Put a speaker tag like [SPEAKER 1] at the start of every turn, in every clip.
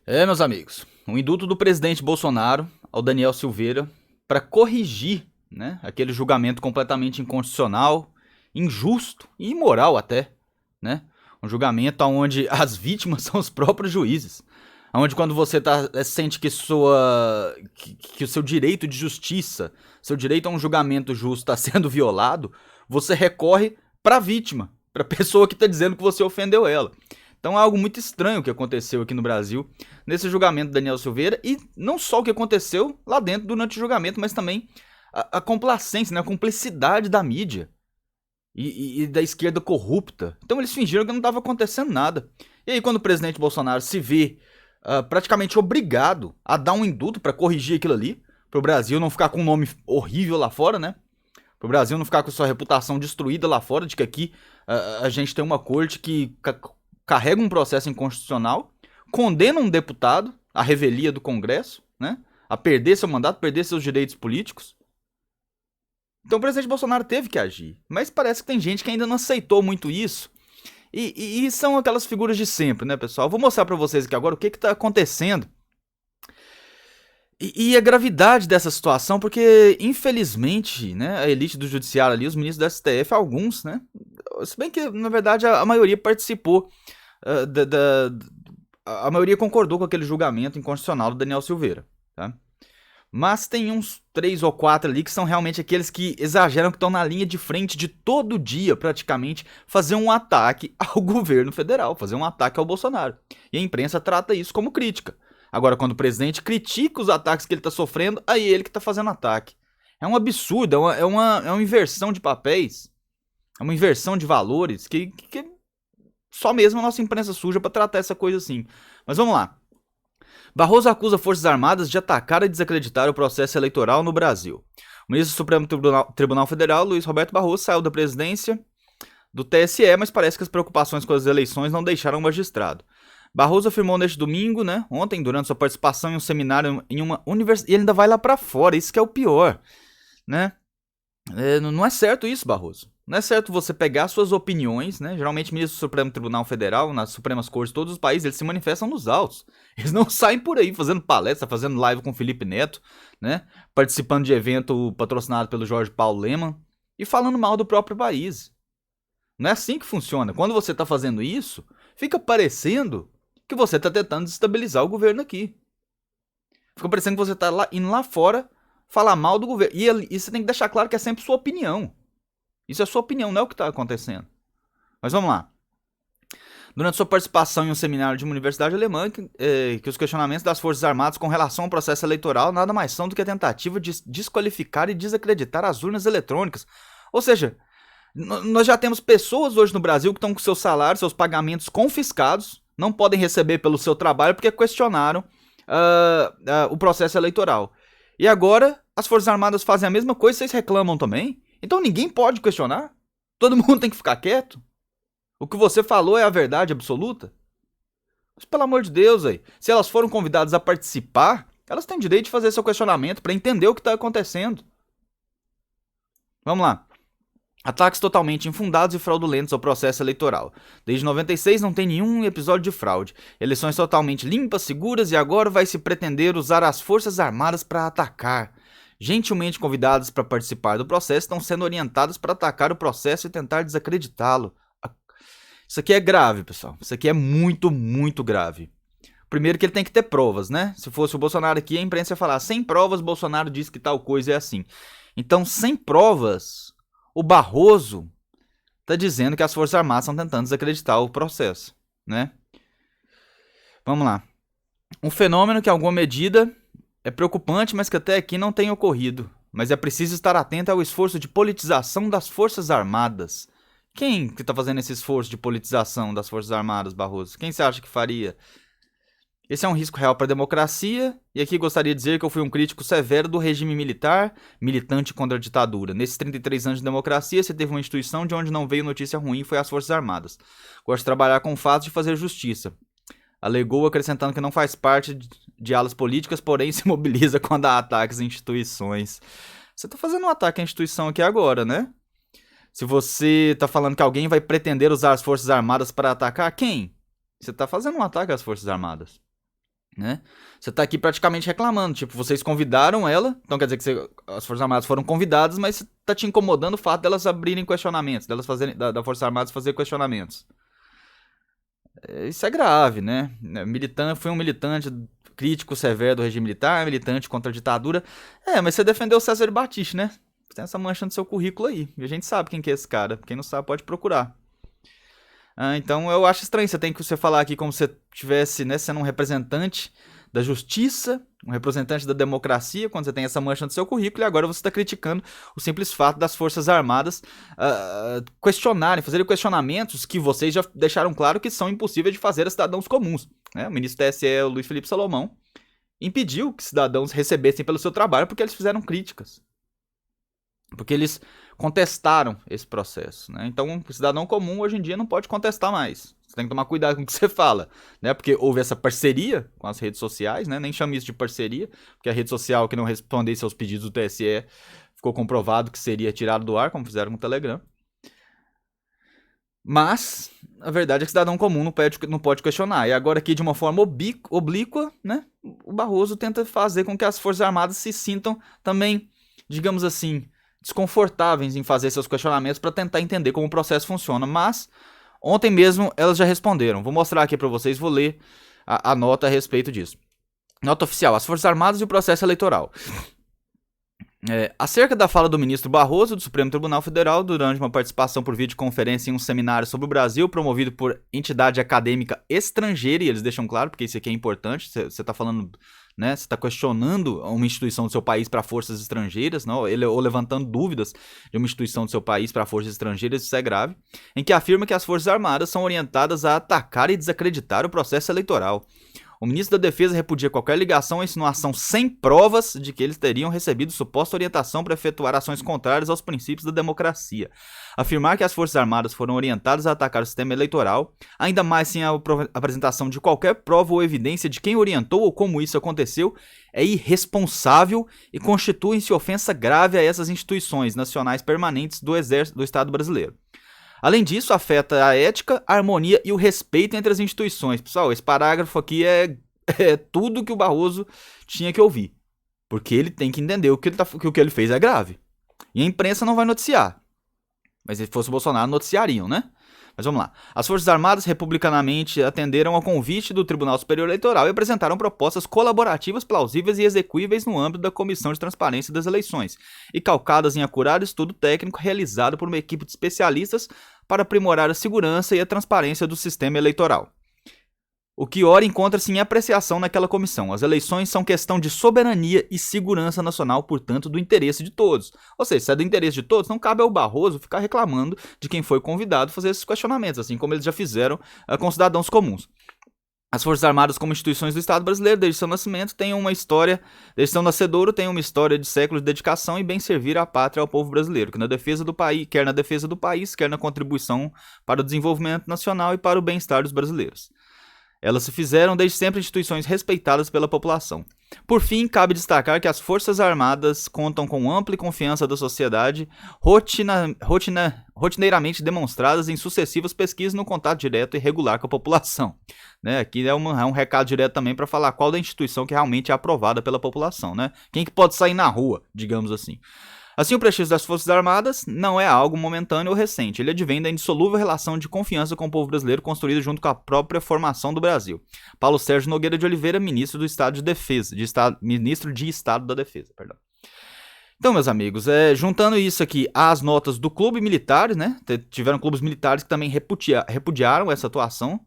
[SPEAKER 1] Meus amigos, o indulto do presidente Bolsonaro ao Daniel Silveira para corrigir, né, aquele julgamento completamente inconstitucional, injusto e imoral até, né? Um julgamento onde as vítimas são os próprios juízes, onde quando você sente que o seu direito de justiça, seu direito a um julgamento justo está sendo violado, você recorre para a vítima, para a pessoa que está dizendo que você ofendeu ela. Então é algo muito estranho que aconteceu aqui no Brasil, nesse julgamento do Daniel Silveira, e não só o que aconteceu lá dentro durante o julgamento, mas também a complacência, né, a cumplicidade da mídia e da esquerda corrupta. Então eles fingiram que não estava acontecendo nada. E aí quando o presidente Bolsonaro se vê praticamente obrigado a dar um indulto para corrigir aquilo ali, para o Brasil não ficar com um nome horrível lá fora, né? Para o Brasil não ficar com sua reputação destruída lá fora, de que aqui a gente tem uma corte que carrega um processo inconstitucional, condena um deputado à revelia do Congresso, né, a perder seu mandato, perder seus direitos políticos. Então o presidente Bolsonaro teve que agir. Mas parece que tem gente que ainda não aceitou muito isso. E são aquelas figuras de sempre, né, pessoal? Vou mostrar pra vocês aqui agora o que tá acontecendo. E a gravidade dessa situação, porque, infelizmente, né, a elite do judiciário ali, os ministros do STF, alguns, né, se bem que, na verdade, a maioria participou, a maioria concordou com aquele julgamento inconstitucional do Daniel Silveira, tá? Mas tem uns 3 ou 4 ali que são realmente aqueles que exageram, que estão na linha de frente de todo dia, praticamente, fazer um ataque ao governo federal, fazer um ataque ao Bolsonaro. E a imprensa trata isso como crítica. Agora, quando o presidente critica os ataques que ele está sofrendo, aí é ele que está fazendo ataque. É um absurdo, é uma inversão de papéis, é uma inversão de valores que só mesmo a nossa imprensa suja para tratar essa coisa assim. Mas vamos lá. Barroso acusa Forças Armadas de atacar e desacreditar o processo eleitoral no Brasil. O ministro do Supremo Tribunal Federal, Luiz Roberto Barroso, saiu da presidência do TSE, mas parece que as preocupações com as eleições não deixaram o magistrado. Barroso afirmou neste domingo, né, ontem, durante sua participação em um seminário em uma universidade, e ele ainda vai lá pra fora, isso que é o pior, né? Não é certo isso, Barroso. Não é certo você pegar suas opiniões, né? Geralmente, ministro do Supremo Tribunal Federal, nas Supremas Cortes de todos os países, eles se manifestam nos autos. Eles não saem por aí fazendo palestra, fazendo live com Felipe Neto, né? Participando de evento patrocinado pelo Jorge Paulo Lemann e falando mal do próprio país. Não é assim que funciona. Quando você está fazendo isso, fica parecendo que você está tentando desestabilizar o governo aqui. Fica parecendo que você está indo lá fora falar mal do governo. E você tem que deixar claro que é sempre sua opinião. Isso é sua opinião, não é o que está acontecendo. Mas vamos lá. Durante sua participação em um seminário de uma universidade alemã, que os questionamentos das Forças Armadas com relação ao processo eleitoral nada mais são do que a tentativa de desqualificar e desacreditar as urnas eletrônicas. Ou seja, nós já temos pessoas hoje no Brasil que estão com seus salários, seus pagamentos confiscados, não podem receber pelo seu trabalho porque questionaram o processo eleitoral. E agora as Forças Armadas fazem a mesma coisa e vocês reclamam também? Então ninguém pode questionar? Todo mundo tem que ficar quieto? O que você falou é a verdade absoluta? Mas pelo amor de Deus, aí, se elas foram convidadas a participar, elas têm direito de fazer seu questionamento para entender o que está acontecendo. Vamos lá. Ataques totalmente infundados e fraudulentos ao processo eleitoral. Desde 96 não tem nenhum episódio de fraude. Eleições totalmente limpas, seguras e agora vai se pretender usar as Forças Armadas para atacar. Gentilmente convidadas para participar do processo estão sendo orientadas para atacar o processo e tentar desacreditá-lo. Isso aqui é grave, pessoal. Isso aqui é muito, muito grave. Primeiro que ele tem que ter provas, né? Se fosse o Bolsonaro aqui, a imprensa ia falar: sem provas, Bolsonaro disse que tal coisa é assim. Então, sem provas, o Barroso está dizendo que as Forças Armadas estão tentando desacreditar o processo, né? Vamos lá. Um fenômeno que, em alguma medida, é preocupante, mas que até aqui não tem ocorrido. Mas é preciso estar atento ao esforço de politização das Forças Armadas. Quem que está fazendo esse esforço de politização das Forças Armadas, Barroso? Quem você acha que faria? Esse é um risco real para a democracia, e aqui gostaria de dizer que eu fui um crítico severo do regime militar, militante contra a ditadura. Nesses 33 anos de democracia, você teve uma instituição de onde não veio notícia ruim, foi as Forças Armadas. Gosto de trabalhar com fatos de fazer justiça. Alegou, acrescentando que não faz parte de alas políticas, porém se mobiliza quando há ataques a instituições. Você está fazendo um ataque à instituição aqui agora, né? Se você está falando que alguém vai pretender usar as Forças Armadas para atacar, quem? Você está fazendo um ataque às Forças Armadas. né? Você tá aqui praticamente reclamando, tipo, vocês convidaram ela, então quer dizer que as Forças Armadas foram convidadas, mas você tá te incomodando o fato delas abrirem questionamentos, delas fazerem, da Forças Armadas fazer questionamentos. Isso é grave, né? Foi um militante crítico severo do regime militar, militante contra a ditadura. Mas você defendeu o César Batista, né? Tem essa mancha no seu currículo aí. E a gente sabe quem que é esse cara. Quem não sabe pode procurar. Então eu acho estranho, você falar aqui como se você estivesse, né, sendo um representante da justiça, um representante da democracia, quando você tem essa mancha no seu currículo, e agora você está criticando o simples fato das Forças Armadas fazerem questionamentos que vocês já deixaram claro que são impossíveis de fazer a cidadãos comuns. Né? O ministro do TSE, o Luiz Felipe Salomão, impediu que cidadãos recebessem pelo seu trabalho porque eles fizeram críticas. Porque eles contestaram esse processo, né? Então, o cidadão comum hoje em dia não pode contestar mais. Você tem que tomar cuidado com o que você fala, né? Porque houve essa parceria com as redes sociais, né? Nem chame isso de parceria, porque a rede social que não respondesse aos pedidos do TSE ficou comprovado que seria tirado do ar, como fizeram com o Telegram. Mas a verdade é que o cidadão comum não pode questionar. E agora aqui, de uma forma oblíqua, né? O Barroso tenta fazer com que as Forças Armadas se sintam também, digamos assim, desconfortáveis em fazer seus questionamentos para tentar entender como o processo funciona, mas ontem mesmo elas já responderam. Vou mostrar aqui para vocês, vou ler a nota a respeito disso. Nota oficial: as Forças Armadas e o processo eleitoral. Acerca da fala do ministro Barroso do Supremo Tribunal Federal durante uma participação por videoconferência em um seminário sobre o Brasil promovido por entidade acadêmica estrangeira, e eles deixam claro, porque isso aqui é importante, você está falando, né, você está questionando uma instituição do seu país para forças estrangeiras, não, ou levantando dúvidas de uma instituição do seu país para forças estrangeiras, isso é grave, em que afirma que as Forças Armadas são orientadas a atacar e desacreditar o processo eleitoral. O ministro da Defesa repudia qualquer ligação ou insinuação sem provas de que eles teriam recebido suposta orientação para efetuar ações contrárias aos princípios da democracia. Afirmar que as Forças Armadas foram orientadas a atacar o sistema eleitoral, ainda mais sem a apresentação de qualquer prova ou evidência de quem orientou ou como isso aconteceu, é irresponsável e constitui-se ofensa grave a essas instituições nacionais permanentes do Exército do Estado brasileiro. Além disso, afeta a ética, a harmonia e o respeito entre as instituições. Pessoal, esse parágrafo aqui é tudo que o Barroso tinha que ouvir. Porque ele tem que entender que o que ele fez é grave. E a imprensa não vai noticiar. Mas se fosse o Bolsonaro, noticiariam, né? Mas vamos lá. As Forças Armadas republicanamente atenderam ao convite do Tribunal Superior Eleitoral e apresentaram propostas colaborativas plausíveis e execuíveis no âmbito da Comissão de Transparência das Eleições e calcadas em acurado estudo técnico realizado por uma equipe de especialistas para aprimorar a segurança e a transparência do sistema eleitoral. O que ora encontra-se em apreciação naquela comissão. As eleições são questão de soberania e segurança nacional, portanto, do interesse de todos. Ou seja, se é do interesse de todos, não cabe ao Barroso ficar reclamando de quem foi convidado a fazer esses questionamentos, assim como eles já fizeram com cidadãos comuns. As Forças Armadas, como instituições do Estado brasileiro, desde seu nascimento, têm uma história, desde seu nascedouro, têm uma história de séculos de dedicação e bem servir à pátria e ao povo brasileiro, que na defesa do país, quer na contribuição para o desenvolvimento nacional e para o bem-estar dos brasileiros. Elas se fizeram desde sempre instituições respeitadas pela população. Por fim, cabe destacar que as Forças Armadas contam com ampla confiança da sociedade, rotineiramente demonstradas em sucessivas pesquisas no contato direto e regular com a população. Né? Aqui é um recado direto também para falar qual da instituição que realmente é aprovada pela população. Né? Quem que pode sair na rua, digamos assim. Assim, o prestígio das Forças Armadas não é algo momentâneo ou recente. Ele advém da indissolúvel relação de confiança com o povo brasileiro construída junto com a própria formação do Brasil. Paulo Sérgio Nogueira de Oliveira, ministro do Estado de Defesa, ministro de Estado da Defesa, perdão. Então, meus amigos, juntando isso aqui às notas do clube militares, né? Tiveram clubes militares que também repudiaram essa atuação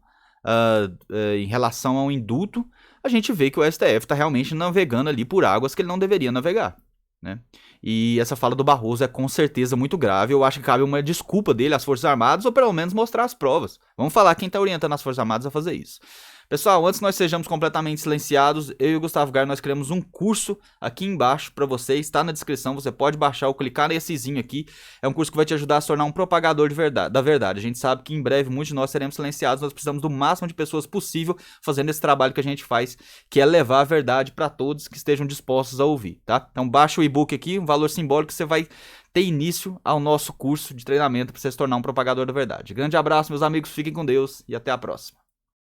[SPEAKER 1] em relação ao indulto. A gente vê que o STF está realmente navegando ali por águas que ele não deveria navegar. Né? E essa fala do Barroso é com certeza muito grave. Eu acho que cabe uma desculpa dele às Forças Armadas, ou pelo menos mostrar as provas. Vamos falar quem está orientando as Forças Armadas a fazer isso. Pessoal, antes que nós sejamos completamente silenciados, eu e o Gustavo Gar, nós criamos um curso aqui embaixo para vocês, está na descrição, você pode baixar ou clicar nessezinho aqui. É um curso que vai te ajudar a se tornar um propagador da verdade. A gente sabe que em breve muitos de nós seremos silenciados, nós precisamos do máximo de pessoas possível fazendo esse trabalho que a gente faz, que é levar a verdade para todos que estejam dispostos a ouvir, tá? Então baixa o e-book aqui, um valor simbólico, você vai ter início ao nosso curso de treinamento para você se tornar um propagador da verdade. Grande abraço, meus amigos, fiquem com Deus e até a próxima.